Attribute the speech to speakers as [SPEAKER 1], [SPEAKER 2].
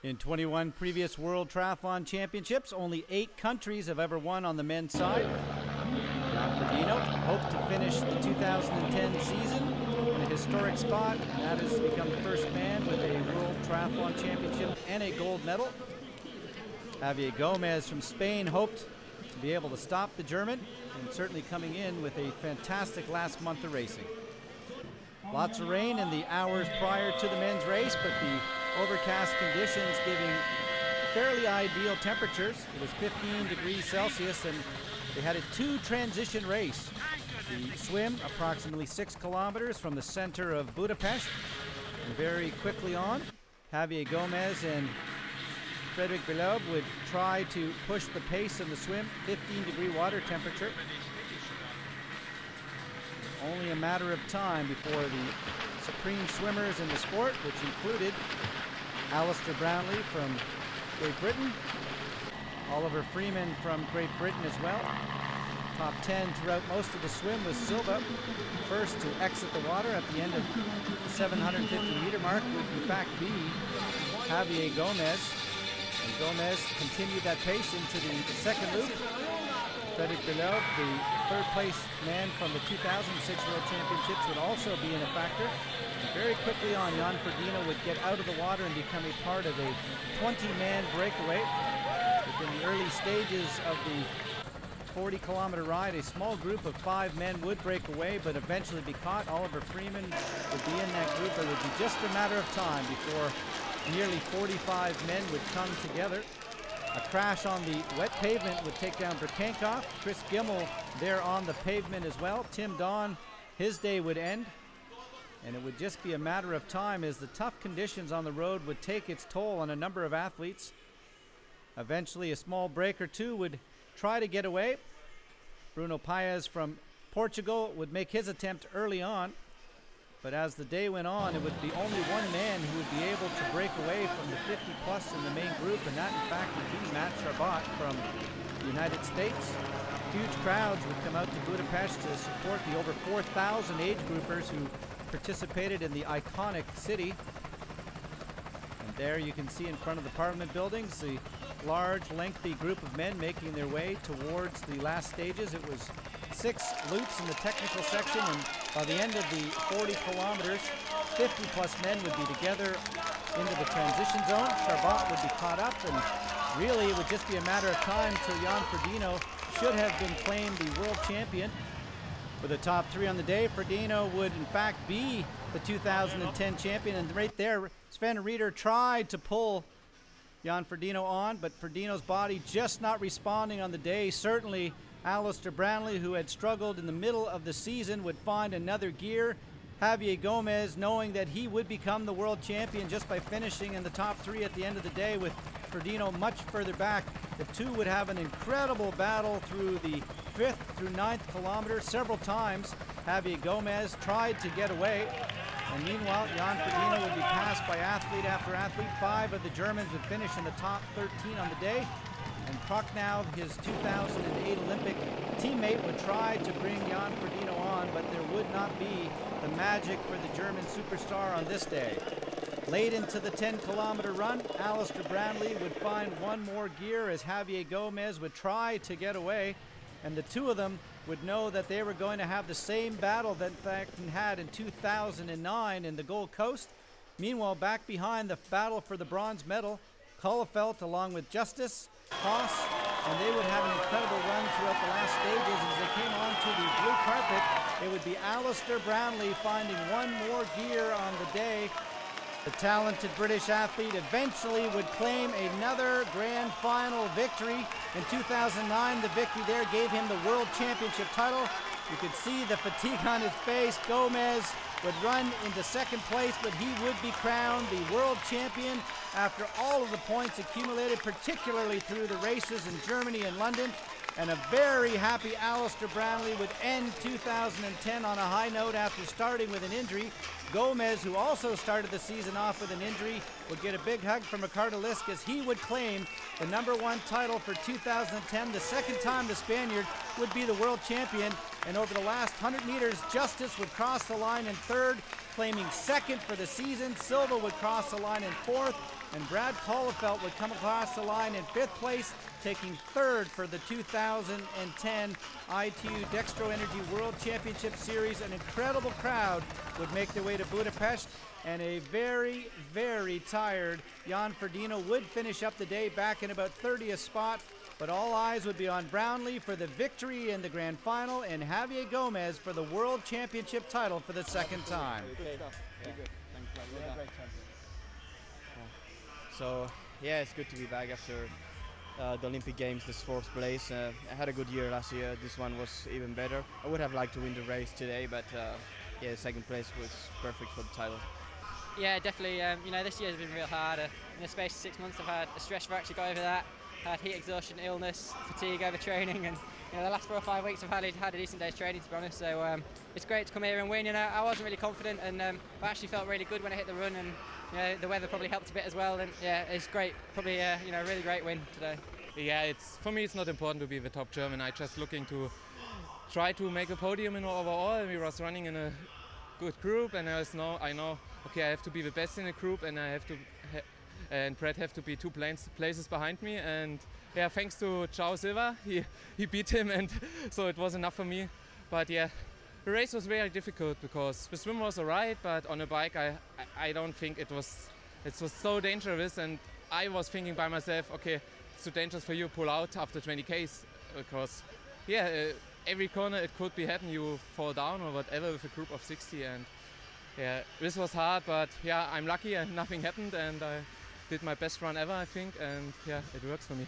[SPEAKER 1] In 21 previous World Triathlon Championships, only 8 countries have ever won on the men's side. Jan Frodeno hoped to finish the 2010 season in a historic spot, and that is to become the first man with a World Triathlon Championship and a gold medal. Javier Gomez from Spain hoped to be able to stop the German, and certainly coming in with a fantastic last month of racing. Lots of rain in the hours prior to the men's race, but the overcast conditions giving fairly ideal temperatures. It was 15 degrees Celsius, and they had a 2 transition race. The swim, approximately 6 kilometers from the center of Budapest, and very quickly on, Javier Gomez and Frederic Belob would try to push the pace in the swim, 15-degree water temperature. Only a matter of time before the supreme swimmers in the sport, which included Alistair Brownlee from Great Britain, Oliver Freeman from Great Britain as well. Top 10 throughout most of the swim was Silva. First to exit the water at the end of the 750-meter mark would in fact be Javier Gomez. And Gomez continued that pace into the second loop. Frederic Belob, the third-place man from the 2006 World Championships, would also be in a factor. And very quickly on, Jan Frodeno would get out of the water and become a part of a 20-man breakaway. Within the early stages of the 40-kilometer ride, a small group of 5 men would break away, but eventually be caught. Oliver Freeman would be in that group. It would be just a matter of time before nearly 45 men would come together. A crash on the wet pavement would take down Berkankov. Chris Gimmel there on the pavement as well. Tim Don, his day would end. And it would just be a matter of time as the tough conditions on the road would take its toll on a number of athletes. Eventually a small break or two would try to get away. Bruno Paes from Portugal would make his attempt early on. But as the day went on, it would be only one man who would be able to break away from the 50-plus in the main group, and that, in fact, would be Matt Charbot from the United States. Huge crowds would come out to Budapest to support the over 4,000 age groupers who participated in the iconic city. And there you can see in front of the Parliament buildings the large, lengthy group of men making their way towards the last stages. It was 6 loops in the technical section, and by the end of the 40 kilometers, 50-plus men would be together into the transition zone. Charbot would be caught up, and really it would just be a matter of time till Jan Frodeno should have been claimed the world champion. For the top 3 on the day, Frodeno would in fact be the 2010 champion, and right there, Sven Rieder tried to pull Jan Frodeno on, but Frodeno's body just not responding on the day. Certainly Alistair Brownlee, who had struggled in the middle of the season, would find another gear. Javier Gomez, knowing that he would become the world champion just by finishing in the top 3 at the end of the day, with Frodeno much further back. The two would have an incredible battle through the 5th through 9th kilometer. Several times Javier Gomez tried to get away, and meanwhile Jan Frodeno would be passed by athlete after athlete. 5 of the Germans would finish in the top 13 on the day, and Prochnow, his 2008 Olympic teammate, would try to bring Jan Frodeno on, but there would not be the magic for the German superstar on this day. Late into the 10-kilometer run, Alistair Brownlee would find one more gear as Javier Gomez would try to get away, and the two of them would know that they were going to have the same battle that Thacton had in 2009 in the Gold Coast. Meanwhile, back behind the battle for the bronze medal, Kohlefeld along with Justice, Haas, and they would have an incredible run throughout the last stages. As they came onto the blue carpet, it would be Alistair Brownlee finding one more gear on the day. The talented British athlete eventually would claim another grand final victory. In 2009, the victory there gave him the World Championship title. You could see the fatigue on his face. Gomez would run into second place, but he would be crowned the world champion after all of the points accumulated, particularly through the races in Germany and London. And a very happy Alistair Brownlee would end 2010 on a high note after starting with an injury. Gomez, who also started the season off with an injury, would get a big hug from Ricardo Lisk as he would claim the #1 title for 2010. The second time the Spaniard would be the world champion. And over the last 100 meters, Justice would cross the line in third, claiming second for the season. Silva would cross the line in fourth, and Brad Pollefelt would come across the line in fifth place, taking third for the 2010 ITU Dextro Energy World Championship Series. An incredible crowd would make their way to Budapest, and a very, very tired Jan Frodeno would finish up the day back in about 30th spot. But all eyes would be on Brownlee for the victory in the grand final and Javier Gomez for the World Championship title for the second time.
[SPEAKER 2] Good stuff. Yeah. Good. Thanks. So, yeah, it's good to be back after the Olympic Games, this fourth place. I had a good year last year. This one was even better. I would have liked to win the race today, but yeah, second place was perfect for the title.
[SPEAKER 3] Yeah, definitely. This year has been real hard. In the space of 6 months, I've had a stretch fracture go over that. I had heat exhaustion, illness, fatigue over training, and the last 4 or 5 weeks I've had a decent day's training, to be honest. So it's great to come here and win. I wasn't really confident, and I actually felt really good when I hit the run, and the weather probably helped a bit as well. And yeah, it's great. Probably a really great win today.
[SPEAKER 4] Yeah, for me it's not important to be the top German. I just looking to try to make a podium in overall. We was running in a good group, and I know okay, I have to be the best in the group, and I have to. And Brad have to be 2 places behind me, and yeah, thanks to João Silva, he beat him, and so it was enough for me. But yeah, the race was very difficult because the swim was alright, but on a bike I don't think it was so dangerous, and I was thinking by myself, okay, it's too dangerous for you to pull out after 20 Ks because yeah, every corner it could be happen, you fall down or whatever with a group of 60, and yeah, this was hard, but yeah, I'm lucky and nothing happened, and I did my best run ever, I think, and yeah, it works for me.